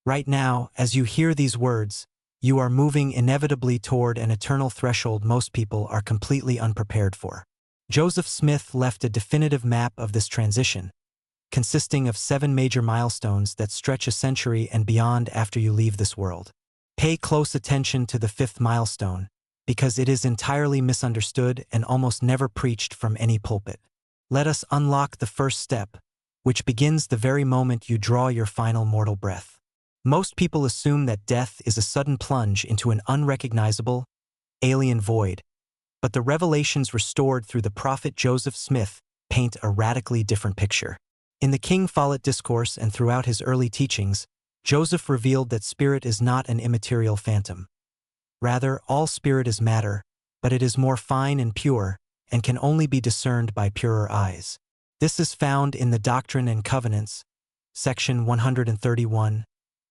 Right now, as you hear these words, you are moving inevitably toward an eternal threshold most people are completely unprepared for. Joseph Smith left a definitive map of this transition, consisting of 7 major milestones that stretch a century and beyond after you leave this world. Pay close attention to the 5th milestone, because it is entirely misunderstood and almost never preached from any pulpit. Let us unlock the first step, which begins the very moment you draw your final mortal breath. Most people assume that death is a sudden plunge into an unrecognizable, alien void, but the revelations restored through the prophet Joseph Smith paint a radically different picture. In the King Follett Discourse and throughout his early teachings, Joseph revealed that spirit is not an immaterial phantom. Rather, all spirit is matter, but it is more fine and pure, and can only be discerned by purer eyes. This is found in the Doctrine and Covenants, section 131,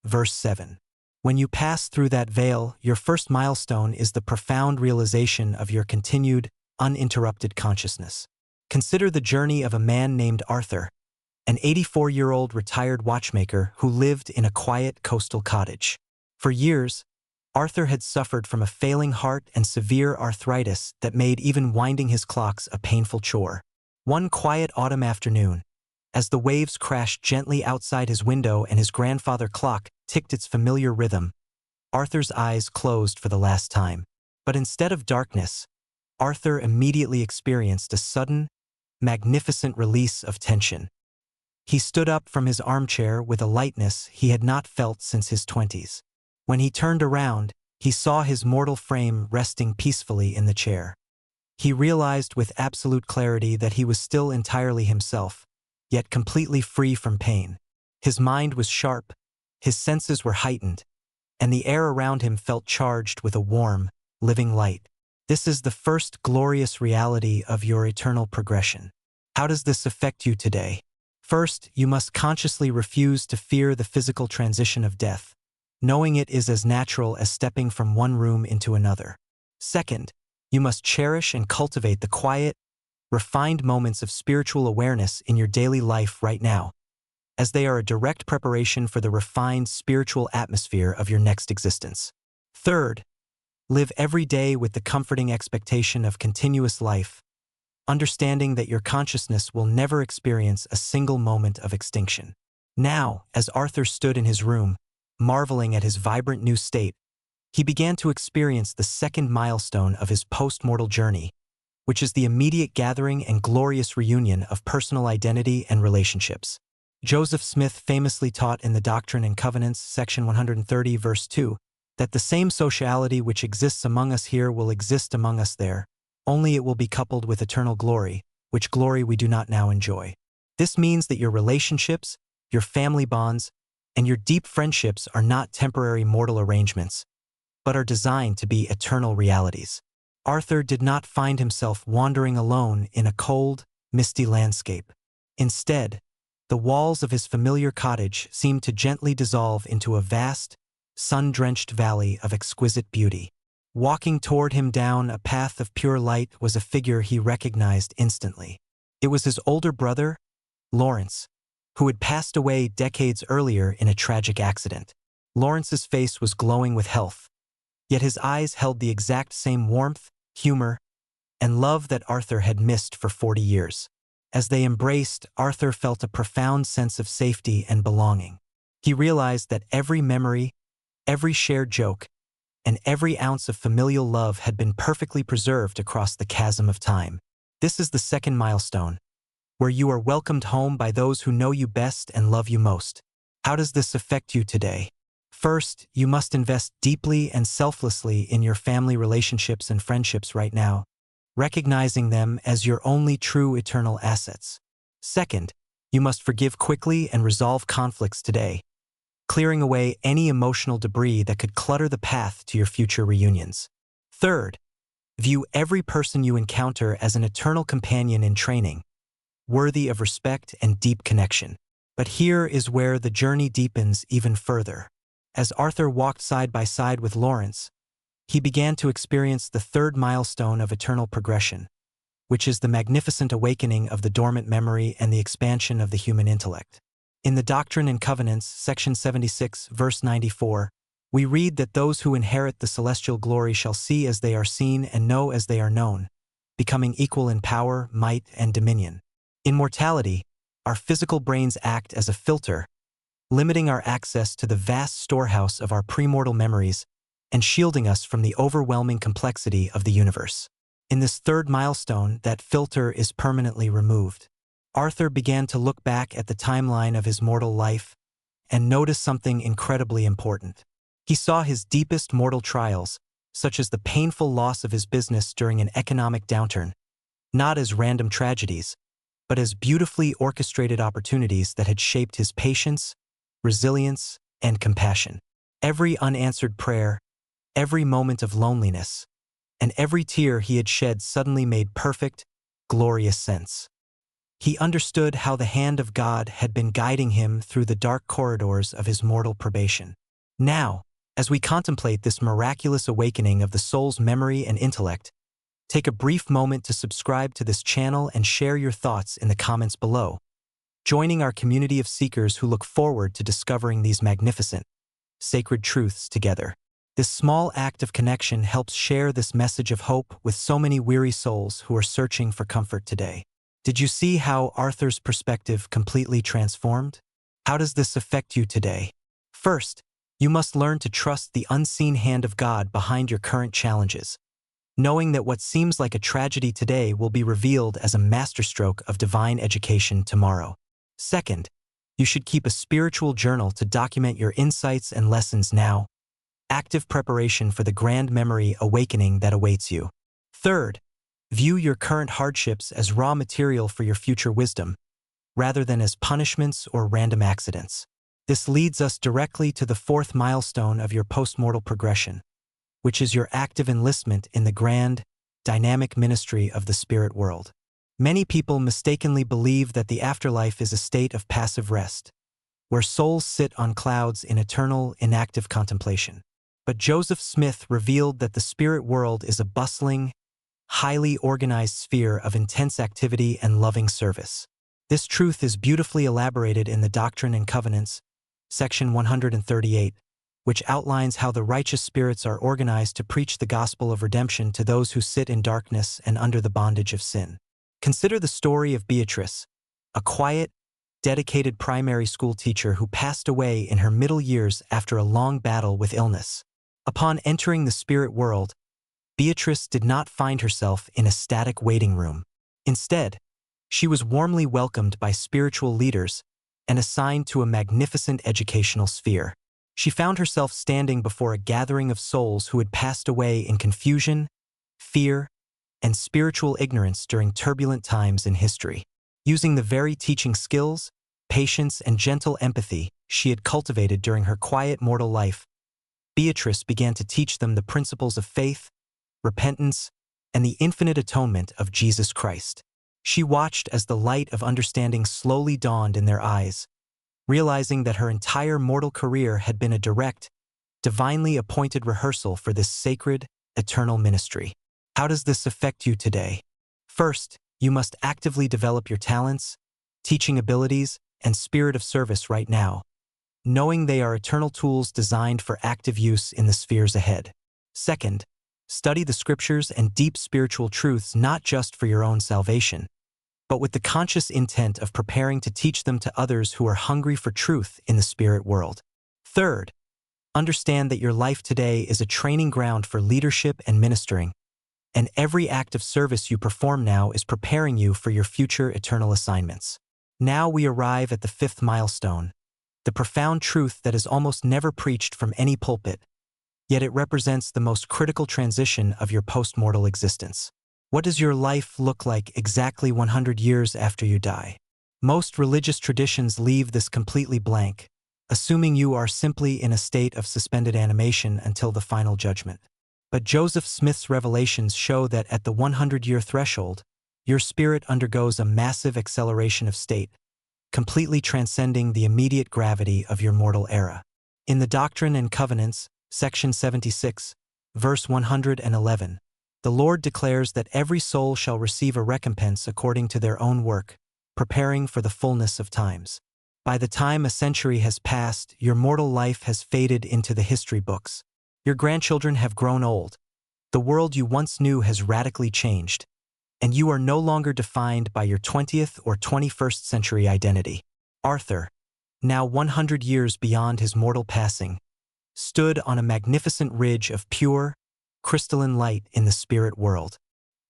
verse 7. When you pass through that veil, your first milestone is the profound realization of your continued, uninterrupted consciousness. Consider the journey of a man named Arthur, an 84-year-old retired watchmaker who lived in a quiet coastal cottage. For years, Arthur had suffered from a failing heart and severe arthritis that made even winding his clocks a painful chore. One quiet autumn afternoon, as the waves crashed gently outside his window and his grandfather clock ticked its familiar rhythm, Arthur's eyes closed for the last time. But instead of darkness, Arthur immediately experienced a sudden, magnificent release of tension. He stood up from his armchair with a lightness he had not felt since his 20s. When he turned around, he saw his mortal frame resting peacefully in the chair. He realized with absolute clarity that he was still entirely himself, yet completely free from pain. His mind was sharp, his senses were heightened, and the air around him felt charged with a warm, living light. This is the first glorious reality of your eternal progression. How does this affect you today? First, you must consciously refuse to fear the physical transition of death, knowing it is as natural as stepping from one room into another. Second, you must cherish and cultivate the quiet, refined moments of spiritual awareness in your daily life right now, as they are a direct preparation for the refined spiritual atmosphere of your next existence. Third, live every day with the comforting expectation of continuous life, understanding that your consciousness will never experience a single moment of extinction. Now, as Arthur stood in his room, marveling at his vibrant new state, he began to experience the second milestone of his post-mortal journey, which is the immediate gathering and glorious reunion of personal identity and relationships. Joseph Smith famously taught in the Doctrine and Covenants, section 130, verse 2, that the same sociality which exists among us here will exist among us there, only it will be coupled with eternal glory, which glory we do not now enjoy. This means that your relationships, your family bonds, and your deep friendships are not temporary mortal arrangements, but are designed to be eternal realities. Arthur did not find himself wandering alone in a cold, misty landscape. Instead, the walls of his familiar cottage seemed to gently dissolve into a vast, sun-drenched valley of exquisite beauty. Walking toward him down a path of pure light was a figure he recognized instantly. It was his older brother, Lawrence, who had passed away decades earlier in a tragic accident. Lawrence's face was glowing with health, yet his eyes held the exact same warmth, humor, and love that Arthur had missed for 40 years. As they embraced, Arthur felt a profound sense of safety and belonging. He realized that every memory, every shared joke, and every ounce of familial love had been perfectly preserved across the chasm of time. This is the second milestone, where you are welcomed home by those who know you best and love you most. How does this affect you today? First, you must invest deeply and selflessly in your family relationships and friendships right now, recognizing them as your only true eternal assets. Second, you must forgive quickly and resolve conflicts today, clearing away any emotional debris that could clutter the path to your future reunions. Third, view every person you encounter as an eternal companion in training, worthy of respect and deep connection. But here is where the journey deepens even further. As Arthur walked side by side with Lawrence, he began to experience the third milestone of eternal progression, which is the magnificent awakening of the dormant memory and the expansion of the human intellect. In the Doctrine and Covenants, section 76, verse 94, we read that those who inherit the celestial glory shall see as they are seen and know as they are known, becoming equal in power, might, and dominion. In mortality, our physical brains act as a filter, limiting our access to the vast storehouse of our premortal memories and shielding us from the overwhelming complexity of the universe. In this third milestone, that filter is permanently removed. Arthur began to look back at the timeline of his mortal life and noticed something incredibly important. He saw his deepest mortal trials, such as the painful loss of his business during an economic downturn, not as random tragedies, but as beautifully orchestrated opportunities that had shaped his patience, resilience, and compassion. Every unanswered prayer, every moment of loneliness, and every tear he had shed suddenly made perfect, glorious sense. He understood how the hand of God had been guiding him through the dark corridors of his mortal probation. Now, as we contemplate this miraculous awakening of the soul's memory and intellect, take a brief moment to subscribe to this channel and share your thoughts in the comments below, joining our community of seekers who look forward to discovering these magnificent, sacred truths together. This small act of connection helps share this message of hope with so many weary souls who are searching for comfort today. Did you see how Arthur's perspective completely transformed? How does this affect you today? First, you must learn to trust the unseen hand of God behind your current challenges, knowing that what seems like a tragedy today will be revealed as a masterstroke of divine education tomorrow. Second, you should keep a spiritual journal to document your insights and lessons now, active preparation for the grand memory awakening that awaits you. Third, view your current hardships as raw material for your future wisdom, rather than as punishments or random accidents. This leads us directly to the fourth milestone of your postmortal progression, which is your active enlistment in the grand, dynamic ministry of the spirit world. Many people mistakenly believe that the afterlife is a state of passive rest, where souls sit on clouds in eternal, inactive contemplation. But Joseph Smith revealed that the spirit world is a bustling, highly organized sphere of intense activity and loving service. This truth is beautifully elaborated in the Doctrine and Covenants, section 138, which outlines how the righteous spirits are organized to preach the gospel of redemption to those who sit in darkness and under the bondage of sin. Consider the story of Beatrice, a quiet, dedicated primary school teacher who passed away in her middle years after a long battle with illness. Upon entering the spirit world, Beatrice did not find herself in a static waiting room. Instead, she was warmly welcomed by spiritual leaders and assigned to a magnificent educational sphere. She found herself standing before a gathering of souls who had passed away in confusion, fear, and spiritual ignorance during turbulent times in history. Using the very teaching skills, patience, and gentle empathy she had cultivated during her quiet mortal life, Beatrice began to teach them the principles of faith, repentance, and the infinite atonement of Jesus Christ. She watched as the light of understanding slowly dawned in their eyes, realizing that her entire mortal career had been a direct, divinely appointed rehearsal for this sacred, eternal ministry. How does this affect you today? First, you must actively develop your talents, teaching abilities, and spirit of service right now, knowing they are eternal tools designed for active use in the spheres ahead. Second, study the scriptures and deep spiritual truths not just for your own salvation, but with the conscious intent of preparing to teach them to others who are hungry for truth in the spirit world. Third, understand that your life today is a training ground for leadership and ministering, and every act of service you perform now is preparing you for your future eternal assignments. Now we arrive at the fifth milestone, the profound truth that is almost never preached from any pulpit, yet it represents the most critical transition of your postmortal existence. What does your life look like exactly 100 years after you die? Most religious traditions leave this completely blank, assuming you are simply in a state of suspended animation until the final judgment. But Joseph Smith's revelations show that at the 100-year threshold, your spirit undergoes a massive acceleration of state, completely transcending the immediate gravity of your mortal era. In the Doctrine and Covenants, section 76, verse 111, the Lord declares that every soul shall receive a recompense according to their own work, preparing for the fullness of times. By the time a century has passed, your mortal life has faded into the history books. Your grandchildren have grown old. The world you once knew has radically changed, and you are no longer defined by your 20th or 21st century identity. Arthur, now 100 years beyond his mortal passing, stood on a magnificent ridge of pure, crystalline light in the spirit world.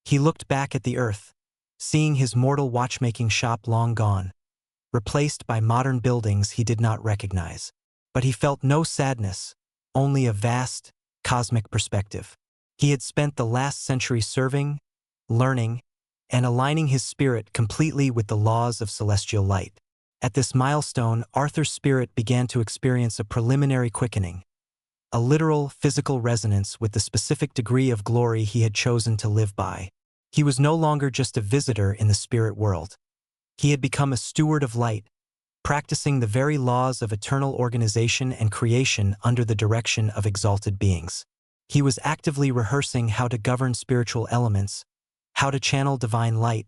He looked back at the earth, seeing his mortal watchmaking shop long gone, replaced by modern buildings he did not recognize. But he felt no sadness, only a vast, cosmic perspective. He had spent the last century serving, learning, and aligning his spirit completely with the laws of celestial light. At this milestone, Arthur's spirit began to experience a preliminary quickening, a literal physical resonance with the specific degree of glory he had chosen to live by. He was no longer just a visitor in the spirit world. He had become a steward of light, practicing the very laws of eternal organization and creation under the direction of exalted beings. He was actively rehearsing how to govern spiritual elements, how to channel divine light,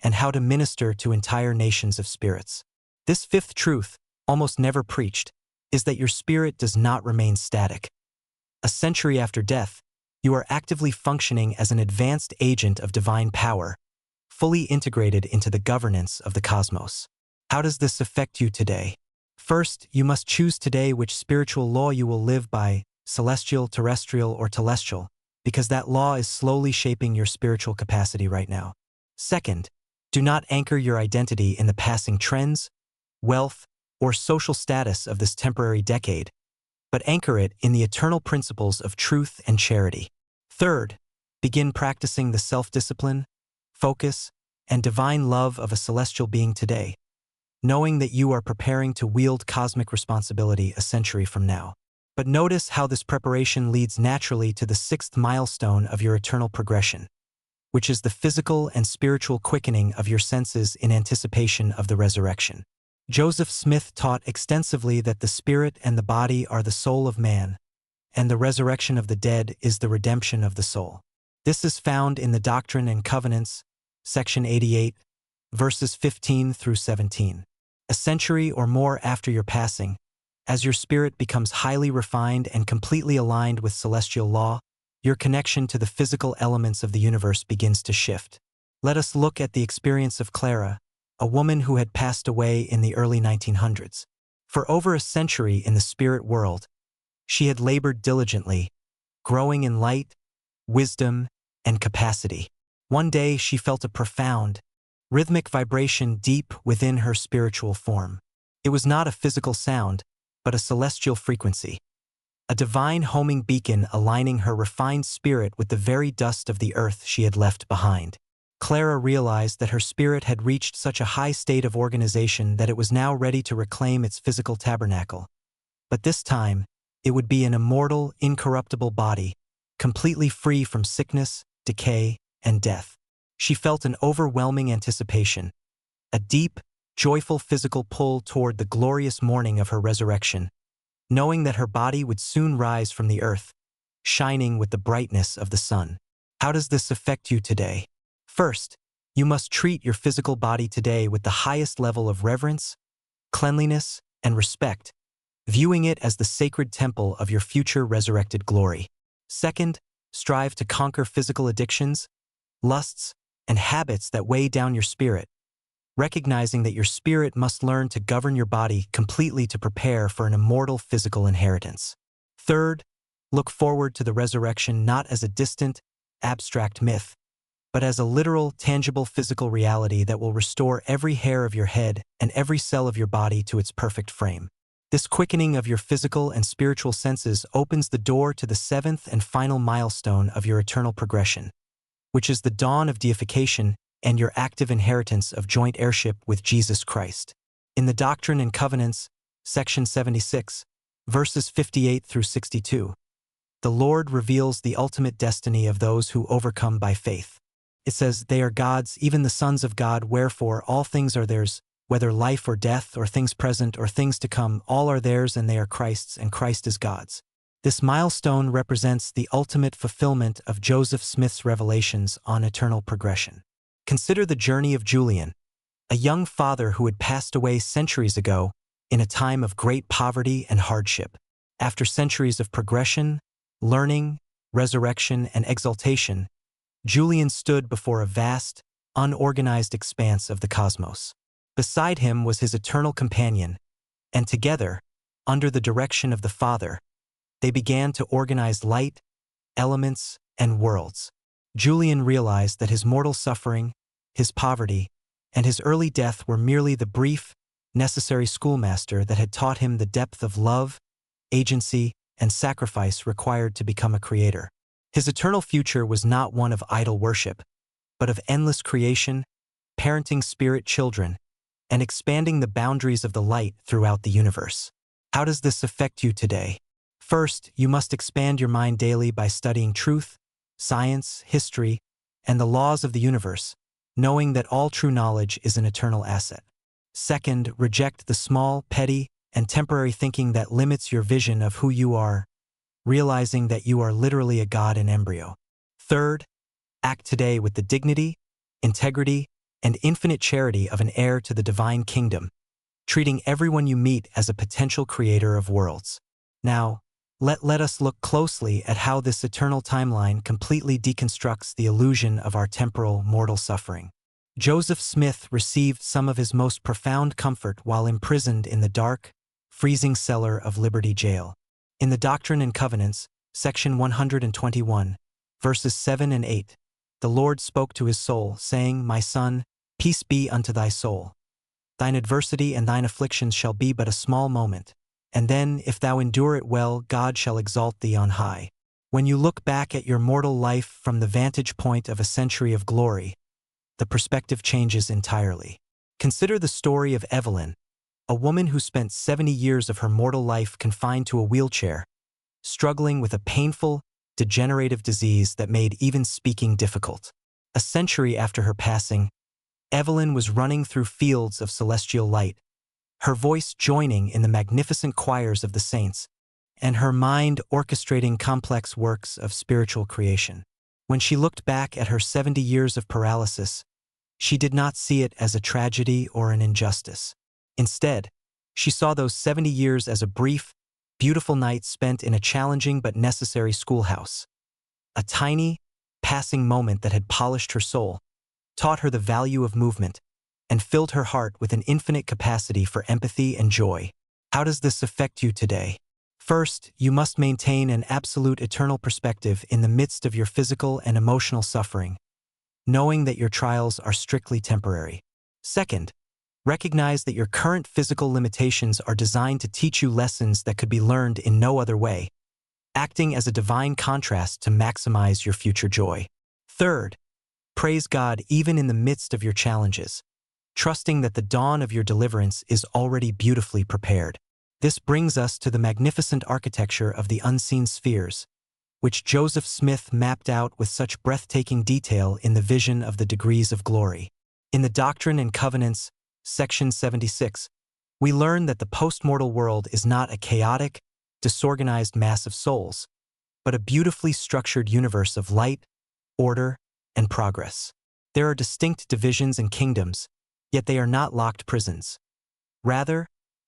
and how to minister to entire nations of spirits. This fifth truth, almost never preached, is that your spirit does not remain static. A century after death, you are actively functioning as an advanced agent of divine power, fully integrated into the governance of the cosmos. How does this affect you today? First, you must choose today which spiritual law you will live by, celestial, terrestrial, or telestial, because that law is slowly shaping your spiritual capacity right now. Second, do not anchor your identity in the passing trends, wealth, or social status of this temporary decade, but anchor it in the eternal principles of truth and charity. Third, begin practicing the self-discipline, focus, and divine love of a celestial being today, knowing that you are preparing to wield cosmic responsibility a century from now. But notice how this preparation leads naturally to the sixth milestone of your eternal progression, which is the physical and spiritual quickening of your senses in anticipation of the resurrection. Joseph Smith taught extensively that the spirit and the body are the soul of man, and the resurrection of the dead is the redemption of the soul. This is found in the Doctrine and Covenants, section 88, verses 15 through 17. A century or more after your passing, as your spirit becomes highly refined and completely aligned with celestial law, your connection to the physical elements of the universe begins to shift. Let us look at the experience of Clara, a woman who had passed away in the early 1900s. For over a century in the spirit world, she had labored diligently, growing in light, wisdom, and capacity. One day she felt a profound, rhythmic vibration deep within her spiritual form. It was not a physical sound, but a celestial frequency, a divine homing beacon aligning her refined spirit with the very dust of the earth she had left behind. Clara realized that her spirit had reached such a high state of organization that it was now ready to reclaim its physical tabernacle. But this time, it would be an immortal, incorruptible body, completely free from sickness, decay, and death. She felt an overwhelming anticipation, a deep, joyful physical pull toward the glorious morning of her resurrection, knowing that her body would soon rise from the earth, shining with the brightness of the sun. How does this affect you today? First, you must treat your physical body today with the highest level of reverence, cleanliness, and respect, viewing it as the sacred temple of your future resurrected glory. Second, strive to conquer physical addictions, lusts, and habits that weigh down your spirit, recognizing that your spirit must learn to govern your body completely to prepare for an immortal physical inheritance. Third, look forward to the resurrection not as a distant, abstract myth, but as a literal, tangible physical reality that will restore every hair of your head and every cell of your body to its perfect frame. This quickening of your physical and spiritual senses opens the door to the seventh and final milestone of your eternal progression, which is the dawn of deification and your active inheritance of joint heirship with Jesus Christ. In the Doctrine and Covenants, section 76, verses 58 through 62, the Lord reveals the ultimate destiny of those who overcome by faith. It says, "They are God's, even the sons of God, wherefore all things are theirs, whether life or death or things present or things to come, all are theirs and they are Christ's, and Christ is God's." This milestone represents the ultimate fulfillment of Joseph Smith's revelations on eternal progression. Consider the journey of Julian, a young father who had passed away centuries ago in a time of great poverty and hardship. After centuries of progression, learning, resurrection, and exaltation, Julian stood before a vast, unorganized expanse of the cosmos. Beside him was his eternal companion, and together, under the direction of the Father, they began to organize light, elements, and worlds. Julian realized that his mortal suffering, his poverty, and his early death were merely the brief, necessary schoolmaster that had taught him the depth of love, agency, and sacrifice required to become a creator. His eternal future was not one of idle worship, but of endless creation, parenting spirit children, and expanding the boundaries of the light throughout the universe. How does this affect you today? First, you must expand your mind daily by studying truth, science, history, and the laws of the universe, knowing that all true knowledge is an eternal asset. Second, reject the small, petty, and temporary thinking that limits your vision of who you are, realizing that you are literally a god in embryo. Third, act today with the dignity, integrity, and infinite charity of an heir to the divine kingdom, treating everyone you meet as a potential creator of worlds. Now, let us look closely at how this eternal timeline completely deconstructs the illusion of our temporal, mortal suffering. Joseph Smith received some of his most profound comfort while imprisoned in the dark, freezing cellar of Liberty Jail. In the Doctrine and Covenants, section 121, verses 7 and 8, the Lord spoke to his soul, saying, My son, peace be unto thy soul. Thine adversity and thine afflictions shall be but a small moment, and then, if thou endure it well, God shall exalt thee on high. When you look back at your mortal life from the vantage point of a century of glory, the perspective changes entirely. Consider the story of Evelyn, a woman who spent 70 years of her mortal life confined to a wheelchair, struggling with a painful, degenerative disease that made even speaking difficult. A century after her passing, Evelyn was running through fields of celestial light, her voice joining in the magnificent choirs of the saints, and her mind orchestrating complex works of spiritual creation. When she looked back at her 70 years of paralysis, she did not see it as a tragedy or an injustice. Instead, she saw those 70 years as a brief, beautiful night spent in a challenging but necessary schoolhouse. A tiny, passing moment that had polished her soul, taught her the value of movement, and filled her heart with an infinite capacity for empathy and joy. How does this affect you today? First, you must maintain an absolute eternal perspective in the midst of your physical and emotional suffering, knowing that your trials are strictly temporary. Second, recognize that your current physical limitations are designed to teach you lessons that could be learned in no other way, acting as a divine contrast to maximize your future joy. Third, praise God even in the midst of your challenges, trusting that the dawn of your deliverance is already beautifully prepared. This brings us to the magnificent architecture of the unseen spheres, which Joseph Smith mapped out with such breathtaking detail in the vision of the degrees of glory. In the Doctrine and Covenants, section 76, we learn that the postmortal world is not a chaotic, disorganized mass of souls, but a beautifully structured universe of light, order, and progress. There are distinct divisions and kingdoms, yet they are not locked prisons. Rather,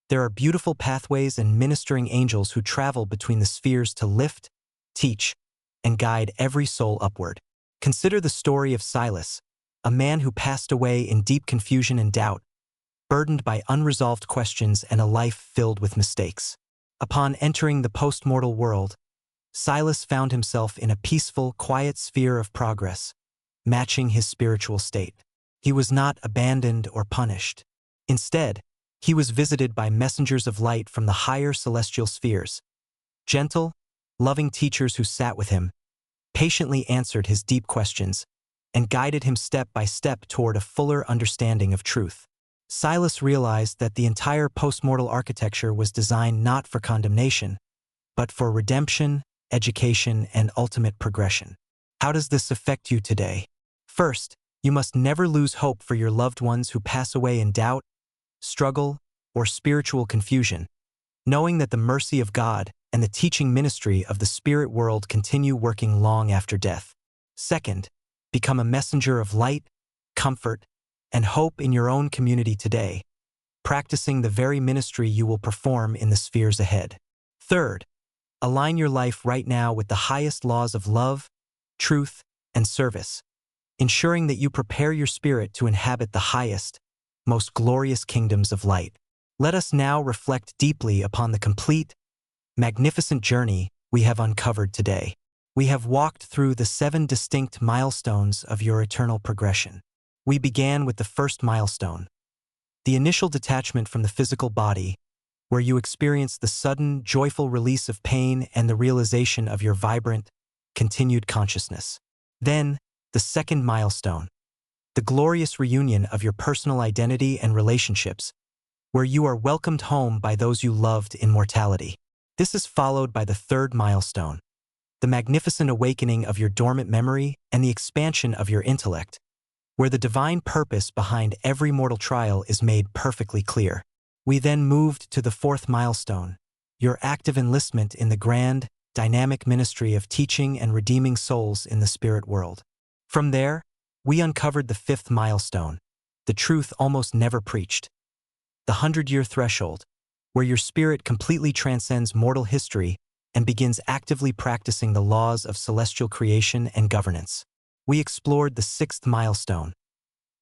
there are beautiful pathways and ministering angels who travel between the spheres to lift, teach, and guide every soul upward. Consider the story of Silas, a man who passed away in deep confusion and doubt, burdened by unresolved questions and a life filled with mistakes. Upon entering the postmortal world, Silas found himself in a peaceful, quiet sphere of progress, matching his spiritual state. He was not abandoned or punished. Instead, he was visited by messengers of light from the higher celestial spheres. Gentle, loving teachers who sat with him, patiently answered his deep questions, and guided him step by step toward a fuller understanding of truth. Silas realized that the entire postmortal architecture was designed not for condemnation, but for redemption, education, and ultimate progression. How does this affect you today? First, you must never lose hope for your loved ones who pass away in doubt, struggle, or spiritual confusion, knowing that the mercy of God and the teaching ministry of the spirit world continue working long after death. Second, become a messenger of light, comfort, and hope in your own community today, practicing the very ministry you will perform in the spheres ahead. Third, align your life right now with the highest laws of love, truth, and service, ensuring that you prepare your spirit to inhabit the highest, most glorious kingdoms of light. Let us now reflect deeply upon the complete, magnificent journey we have uncovered today. We have walked through the 7 distinct milestones of your eternal progression. We began with the first milestone, the initial detachment from the physical body, where you experience the sudden, joyful release of pain and the realization of your vibrant, continued consciousness. Then, the second milestone, the glorious reunion of your personal identity and relationships, where you are welcomed home by those you loved in mortality. This is followed by the third milestone, the magnificent awakening of your dormant memory and the expansion of your intellect, where the divine purpose behind every mortal trial is made perfectly clear. We then moved to the fourth milestone, your active enlistment in the grand, dynamic ministry of teaching and redeeming souls in the spirit world. From there, we uncovered the fifth milestone, the truth almost never preached, the 100-year threshold, where your spirit completely transcends mortal history and begins actively practicing the laws of celestial creation and governance. We explored the sixth milestone,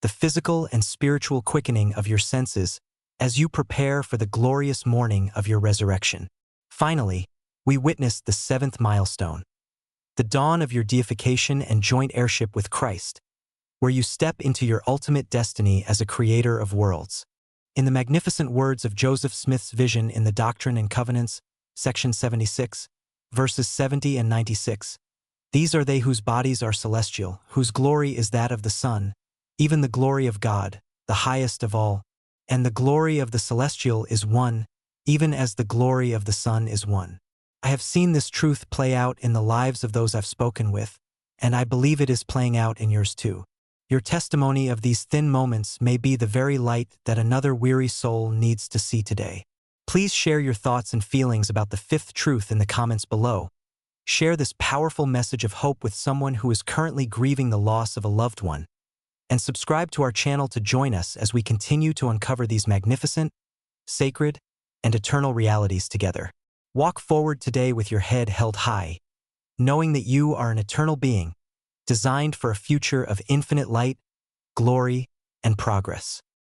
the physical and spiritual quickening of your senses as you prepare for the glorious morning of your resurrection. Finally, we witnessed the seventh milestone, the dawn of your deification and joint heirship with Christ, where you step into your ultimate destiny as a creator of worlds. In the magnificent words of Joseph Smith's vision in the Doctrine and Covenants, section 76, verses 70 and 96, these are they whose bodies are celestial, whose glory is that of the sun, even the glory of God, the highest of all, and the glory of the celestial is one, even as the glory of the sun is one. I have seen this truth play out in the lives of those I've spoken with, and I believe it is playing out in yours too. Your testimony of these thin moments may be the very light that another weary soul needs to see today. Please share your thoughts and feelings about the fifth truth in the comments below. Share this powerful message of hope with someone who is currently grieving the loss of a loved one. And subscribe to our channel to join us as we continue to uncover these magnificent, sacred, and eternal realities together. Walk forward today with your head held high, knowing that you are an eternal being, designed for a future of infinite light, glory, and progress.